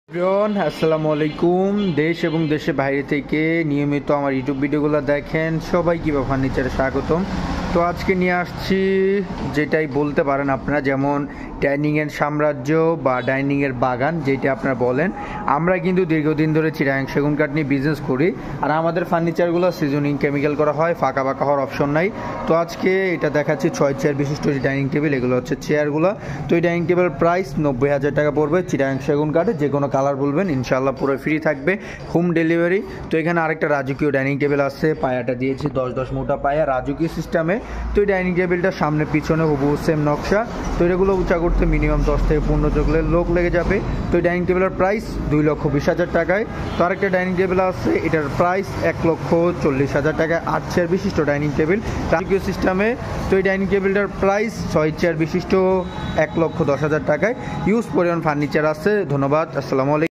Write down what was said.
Everyone আসসালামু আলাইকুম। দেশ এবং দেশের বাইরে থেকে নিয়মিত আমার ইউটিউব ভিডিওগুলো দেখেন সবাইকে ফার্নিচারে স্বাগতম। তো আজকে নিয়ে আসছি যেটাই বলতে পারেন আপনারা, যেমন ডাইনিংয়ের সাম্রাজ্য বা ডাইনিংয়ের বাগান যেটা আপনারা বলেন। আমরা কিন্তু দীর্ঘদিন ধরে চিটাগাং সেগুন কাঠ নিয়ে বিজনেস করি, আর আমাদের ফার্নিচারগুলো সিজনিং কেমিক্যাল করা হয়, ফাঁকা ফাঁকা হওয়ার অপশন নাই। তো আজকে এটা দেখাচ্ছি 6 চেয়ার বিশিষ্ট যে ডাইনিং টেবিল, এগুলো হচ্ছে চেয়ারগুলো। তো এই ডাইনিং টেবিল প্রাইস 90,000 টাকা পড়বে। চিটাগাং সেগুন কাঠে যে কোনো কালার বলবেন, ইনশাল্লাহ পুরো ফ্রি থাকবে, হোম ডেলিভারি। তো এখানে আরেকটা রাজকীয় ডাইনিং টেবিল আছে, পায়াটা দিয়েছি 10-10 মোটা পায়া রাজকীয় সিস্টেমে। তো এই ডাইনিং টেবিলটা সামনে পিছনে হুবহু সেম নকশা। তো এগুলো উঁচা করতে মিনিমাম 10 থেকে 15 চকলের লোক লেগে যাবে। তো এই ডাইনিং টেবিলের প্রাইস 2,20,000 টাকায়। তো আরেকটা ডাইনিং টেবিল আছে, এটার প্রাইস 1,40,000 টাকায়। 8 চেয়ার বিশিষ্ট ডাইনিং টেবিল রাজকীয় সিস্টেমে। তো এই ডাইনিং টেবিলটার প্রাইস 6 চেয়ার বিশিষ্ট 1,10,000 টাকায়। ইউজ পরিমাণ ফার্নিচার আছে। ধন্যবাদ, আসসালামু আলাইকুম।